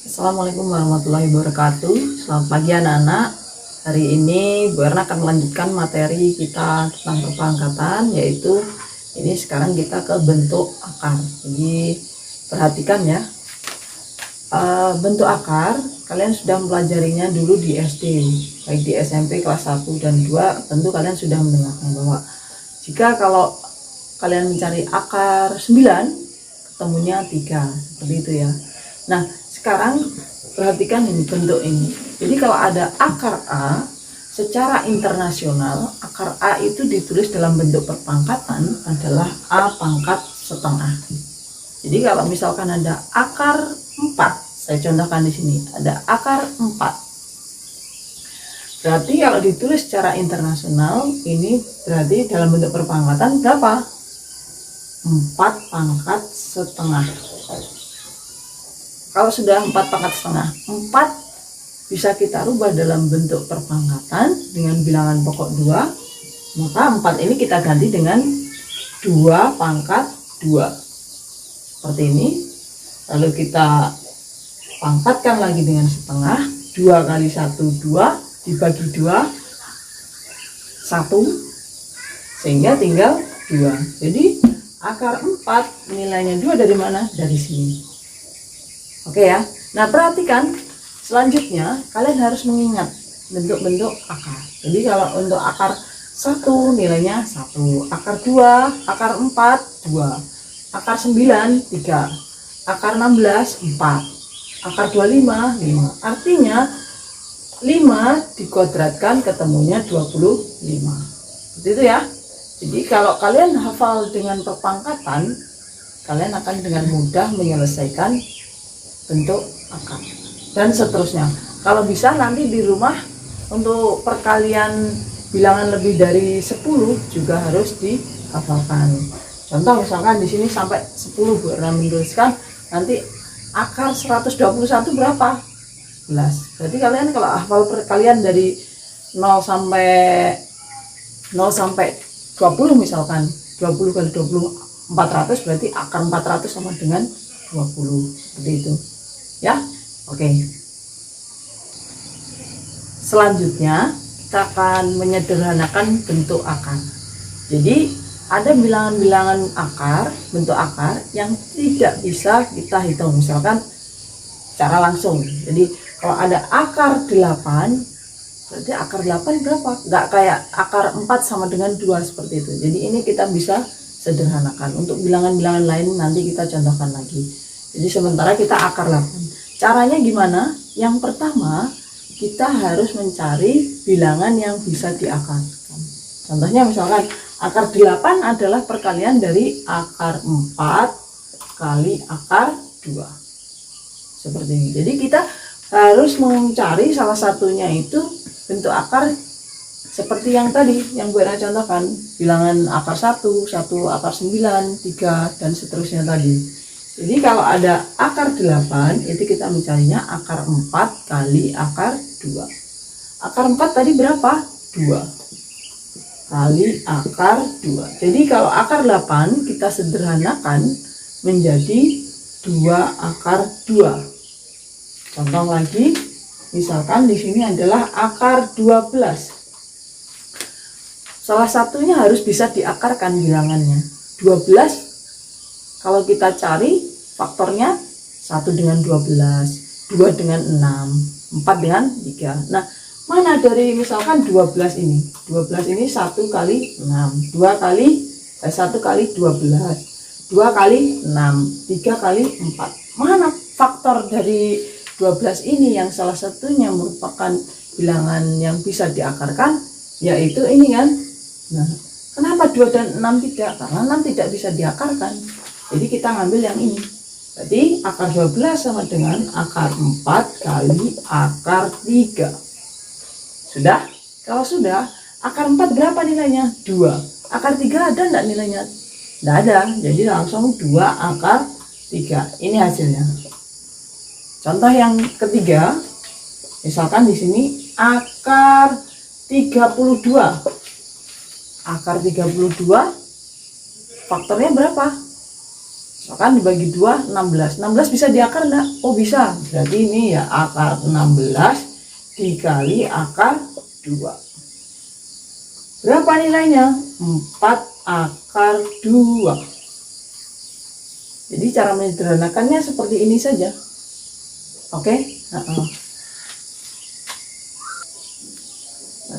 Assalamualaikum warahmatullahi wabarakatuh. Selamat pagi anak-anak. Hari ini Bu Erna akan melanjutkan materi kita tentang perpangkatan, yaitu ini sekarang kita ke bentuk akar. Jadi perhatikan ya, bentuk akar kalian sudah mempelajarinya dulu di SD, baik di SMP kelas 1 dan 2. Tentu kalian sudah mendengarkan bahwa jika kalau kalian mencari akar 9, ketemunya 3, seperti itu ya. Nah, sekarang perhatikan ini bentuk ini. Jadi kalau ada akar A, secara internasional akar A itu ditulis dalam bentuk perpangkatan adalah A pangkat setengah. Jadi kalau misalkan ada akar 4, saya contohkan di sini, ada akar 4. Berarti kalau ditulis secara internasional, ini berarti dalam bentuk perpangkatan berapa? 4 pangkat setengah. Kalau sudah 4 pangkat setengah, 4 bisa kita rubah dalam bentuk perpangkatan dengan bilangan pokok 2, maka 4 ini kita ganti dengan 2 pangkat 2 seperti ini. Lalu kita pangkatkan lagi dengan setengah, 2 kali 1 2 dibagi 2 1, sehingga tinggal 2. Jadi akar 4 nilainya 2 dari mana? Dari sini. Oke ya. Nah, perhatikan selanjutnya kalian harus mengingat bentuk-bentuk akar. Jadi kalau untuk akar 1 nilainya 1, akar 2, akar 4 2, akar 9 3, akar 16 4, akar 25 5. Artinya 5 dikodratkan ketemunya 25. Seperti itu ya. Jadi kalau kalian hafal dengan perpangkatan, kalian akan dengan mudah menyelesaikan bentuk akar dan seterusnya. Kalau bisa nanti di rumah untuk perkalian bilangan lebih dari 10 juga harus dihafalkan. Contoh misalkan di sini sampai 10 Bu Erna menuliskan, nanti akar 121 berapa? 11. Berarti kalian kalau hafal perkalian dari 0 sampai 20 misalkan, 20 kali 20 400, berarti akar 400 sama dengan 20. Seperti itu. Ya, oke. Selanjutnya kita akan menyederhanakan bentuk akar. Jadi ada bilangan-bilangan akar, bentuk akar yang tidak bisa kita hitung, misalkan secara langsung. Jadi kalau ada akar 8, berarti akar 8 berapa? Nggak kayak akar 4 sama dengan 2 seperti itu. Jadi ini kita bisa sederhanakan. Untuk bilangan-bilangan lain nanti kita contohkan lagi. Jadi sementara kita akar 8. Caranya gimana? Yang pertama, kita harus mencari bilangan yang bisa diakarkan. Contohnya misalkan akar 8 adalah perkalian dari akar 4 kali akar 2. Seperti ini. Jadi kita harus mencari salah satunya itu bentuk akar seperti yang tadi yang Bu Erna contohkan, bilangan akar 1, akar 9, 3 dan seterusnya tadi. Jadi kalau ada akar 8 itu kita mencarinya akar 4 kali akar 2. Akar 4 tadi berapa? 2 kali akar 2. Jadi kalau akar 8 kita sederhanakan menjadi 2 akar 2. Contoh lagi, misalkan di sini adalah akar 12. Salah satunya harus bisa diakarkan bilangannya. 12 kalau kita cari faktornya 1 dengan 12, 2 dengan 6, 4 dengan 3. Nah, mana dari misalkan 12 ini? 12 ini 1 kali 6, 1 kali 12, 2 kali 6, 3 kali 4. Mana faktor dari 12 ini yang salah satunya merupakan bilangan yang bisa diakarkan? Yaitu ini kan. Nah, kenapa 2 dan 6 tidak? Karena 6 tidak bisa diakarkan. Jadi kita ngambil yang ini. Berarti akar 12 sama dengan akar 4 kali akar 3. Sudah? Kalau sudah, akar 4 berapa nilainya? 2. Akar 3 ada enggak nilainya? Enggak ada. Jadi langsung 2 akar 3. Ini hasilnya. Contoh yang ketiga, misalkan di sini akar 32. Akar 32 faktornya berapa? Misalkan dibagi 2, 16. 16 bisa diakar enggak? Oh bisa. Berarti ini ya akar 16 dikali akar 2. Berapa nilainya? 4 akar 2. Jadi cara menyederhanakannya seperti ini saja. Oke? Nah,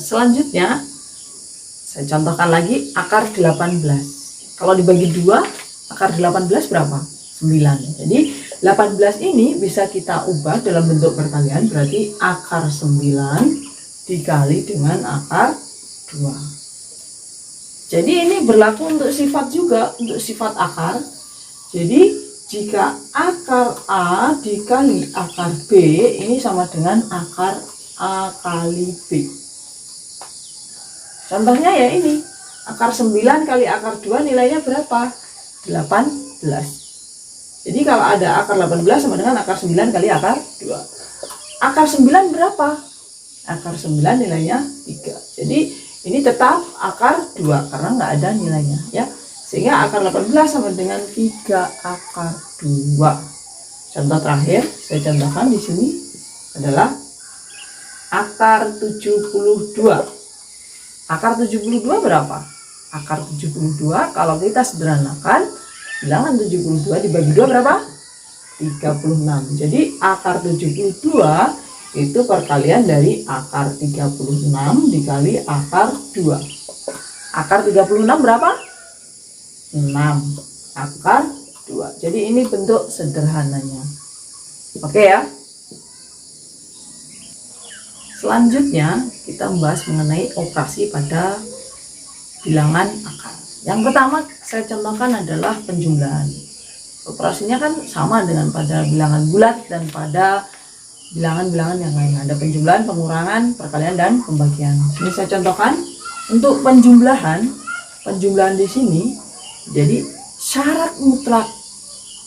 selanjutnya saya contohkan lagi akar 18. Kalau dibagi 2, akar 18 berapa? 9. Jadi 18 ini bisa kita ubah dalam bentuk perkalian, berarti akar 9 dikali dengan akar 2. Jadi ini berlaku untuk sifat juga, untuk sifat akar. Jadi jika akar A dikali akar B ini sama dengan akar A kali B. Contohnya ya ini, akar 9 kali akar 2 nilainya berapa? 18. Jadi kalau ada akar 18 sama dengan akar 9 kali akar 2. Akar 9 berapa? Akar 9 nilainya 3. Jadi ini tetap akar 2 karena nggak ada nilainya ya. Sehingga akar 18 sama dengan 3 akar 2. Contoh terakhir saya contohkan di sini adalah akar 72. Akar 72 berapa? Akar 72 kalau kita sederhanakan, bilangan 72 dibagi 2 berapa? 36. Jadi akar 72 itu perkalian dari akar 36 dikali akar 2. Akar 36 berapa? 6 akar 2. Jadi ini bentuk sederhananya. Oke ya. Selanjutnya kita membahas mengenai operasi pada bilangan akar. Yang pertama saya contohkan adalah penjumlahan. Operasinya kan sama dengan pada bilangan bulat dan pada bilangan-bilangan yang lain. Ada penjumlahan, pengurangan, perkalian, dan pembagian. Ini saya contohkan untuk penjumlahan. Penjumlahan di sini jadi syarat mutlak.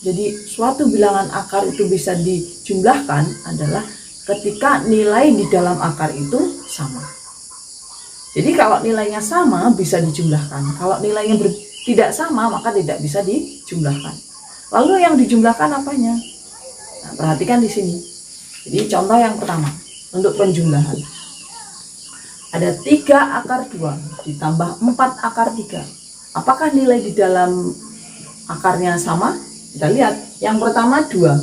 Jadi suatu bilangan akar itu bisa dijumlahkan adalah ketika nilai di dalam akar itu sama. Jadi kalau nilainya sama bisa dijumlahkan. Kalau nilainya tidak sama maka tidak bisa dijumlahkan. Lalu yang dijumlahkan apanya? Nah, perhatikan di sini. Jadi contoh yang pertama untuk penjumlahan. Ada 3 akar 2 ditambah 4 akar 3. Apakah nilai di dalam akarnya sama? Kita lihat. Yang pertama 2.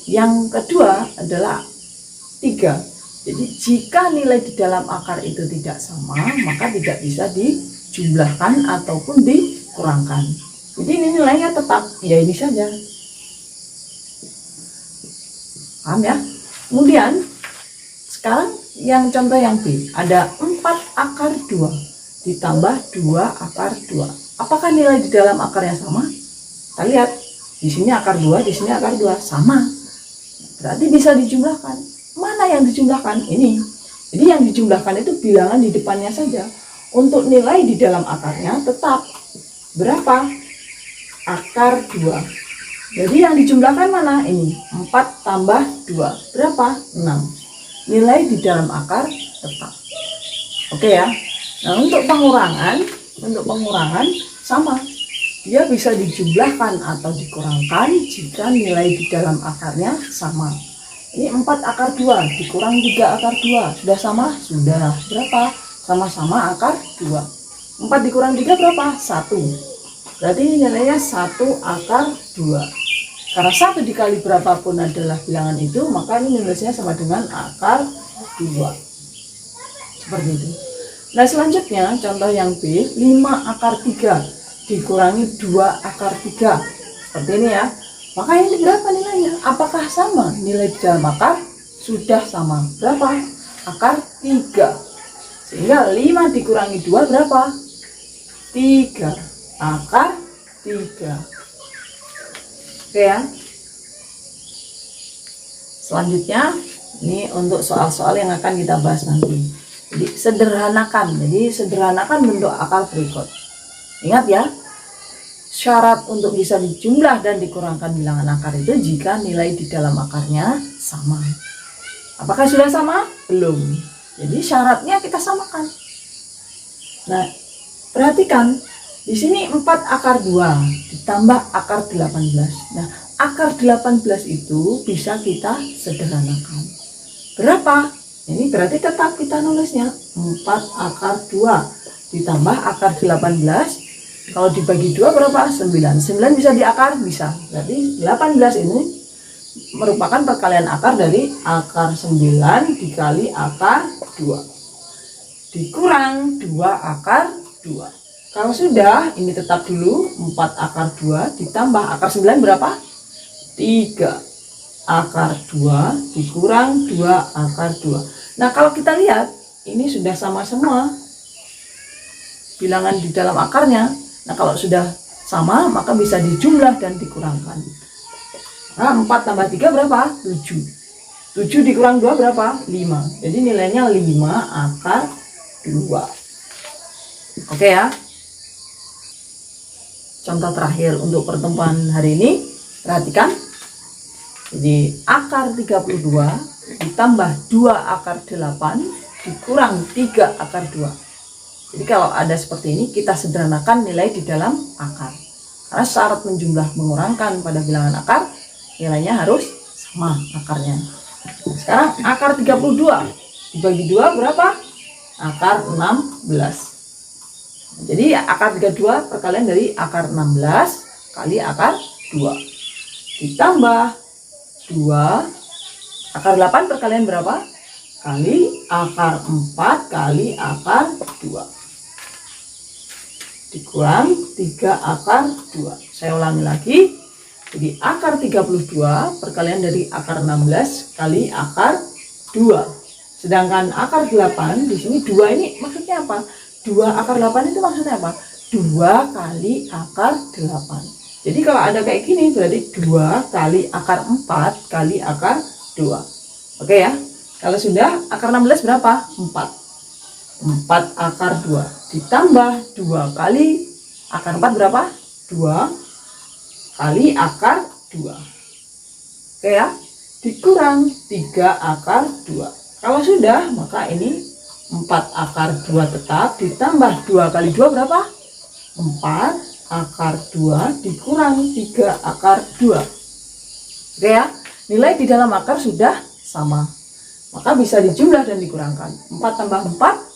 Yang kedua adalah 3. Jadi jika nilai di dalam akar itu tidak sama, maka tidak bisa dijumlahkan ataupun dikurangkan. Jadi ini nilainya tetap, ya ini saja. Paham ya? Kemudian sekarang yang contoh yang B, ada 4 akar 2 ditambah 2 akar 2. Apakah nilai di dalam akarnya sama? Kita lihat. Di sini akar 2, di sini akar 2, sama. Berarti bisa dijumlahkan. Mana yang dijumlahkan? Ini. Jadi yang dijumlahkan itu bilangan di depannya saja. Untuk nilai di dalam akarnya tetap berapa? Akar 2. Jadi yang dijumlahkan mana? Ini 4 tambah 2 berapa? 6. Nilai di dalam akar tetap. Oke ya. Nah untuk pengurangan sama. Dia bisa dijumlahkan atau dikurangkan jika nilai di dalam akarnya sama. Ini 4 akar 2 dikurang 3 akar 2. Sudah sama? Sudah. Berapa? Sama-sama akar 2. 4 dikurang 3 berapa? 1. Berarti ini nilainya 1 akar 2. Karena 1 dikali berapapun adalah bilangan itu, maka ini nilainya sama dengan akar 2. Seperti itu. Nah selanjutnya contoh yang B, 5 akar 3 dikurangi 2 akar 3. Seperti ini ya. Maka ini berapa nilainya? Apakah sama? Nilai di dalam akar sudah sama. Berapa? Akar 3. Sehingga 5 dikurangi 2 berapa? 3. Akar 3. Oke ya. Selanjutnya ini untuk soal-soal yang akan kita bahas nanti. Jadi sederhanakan. Jadi sederhanakan bentuk akar berikut. Ingat ya. Syarat untuk bisa dijumlah dan dikurangkan bilangan akar itu jika nilai di dalam akarnya sama. Apakah sudah sama? Belum. Jadi syaratnya kita samakan. Nah, perhatikan Di sini 4 akar 2 ditambah akar 18. Nah, akar 18 itu bisa kita sederhanakan. Berapa? Ini berarti tetap kita nulisnya 4 akar 2 ditambah akar 18. Kalau dibagi 2 berapa? 9. 9 bisa diakar? Bisa. Berarti 18 ini merupakan perkalian akar dari akar 9 dikali akar 2. Dikurang 2 akar 2. Kalau sudah, ini tetap dulu 4 akar 2 ditambah akar 9 berapa? 3 akar 2 dikurang 2 akar 2. Nah, kalau kita lihat, ini sudah sama semua bilangan di dalam akarnya. Nah, kalau sudah sama, maka bisa dijumlah dan dikurangkan. Nah, 4 tambah 3 berapa? 7. 7 dikurang 2 berapa? 5. Jadi nilainya 5 akar 2. Oke ya. Contoh terakhir untuk pertemuan hari ini, perhatikan. Jadi akar 32 ditambah 2 akar 8 dikurang 3 akar 2. Jadi kalau ada seperti ini, kita sederhanakan nilai di dalam akar. Karena syarat menjumlah mengurangkan pada bilangan akar, nilainya harus sama akarnya. Sekarang akar 32 dibagi 2 berapa? Akar 16. Jadi akar 32 perkalian dari akar 16 kali akar 2. Ditambah 2 akar 8 perkalian berapa? Kali akar 4 kali akar 2. Dikurang 3 akar 2. Saya ulangi lagi. Jadi akar 32 perkalian dari akar 16 kali akar 2. Sedangkan akar 8 di sini 2 ini maksudnya apa? 2 akar 8 itu maksudnya apa? 2 kali akar 8. Jadi kalau ada kayak gini berarti 2 kali akar 4 kali akar 2. Oke ya. Kalau sudah akar 16 berapa? 4. 4 akar 2 ditambah 2 kali akar 4 berapa? 2 kali akar 2. Oke ya. Dikurang 3 akar 2. Kalau sudah, maka ini 4 akar 2 tetap ditambah 2 kali 2 berapa? 4 akar 2 dikurang 3 akar 2. Oke ya. Nilai di dalam akar sudah sama. Maka bisa dijumlah dan dikurangkan. 4 tambah 4.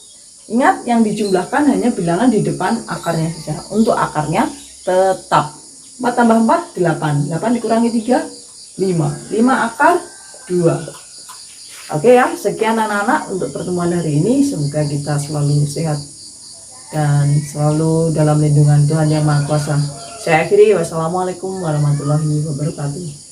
Ingat, yang dijumlahkan hanya bilangan di depan akarnya saja. Untuk akarnya tetap 4 tambah 4, 8. 8 dikurangi 3, 5. 5 akar 2. Oke ya, sekian anak-anak untuk pertemuan hari ini. Semoga kita selalu sehat dan selalu dalam lindungan Tuhan Yang Maha Kuasa. Saya akhiri, wassalamualaikum warahmatullahi wabarakatuh.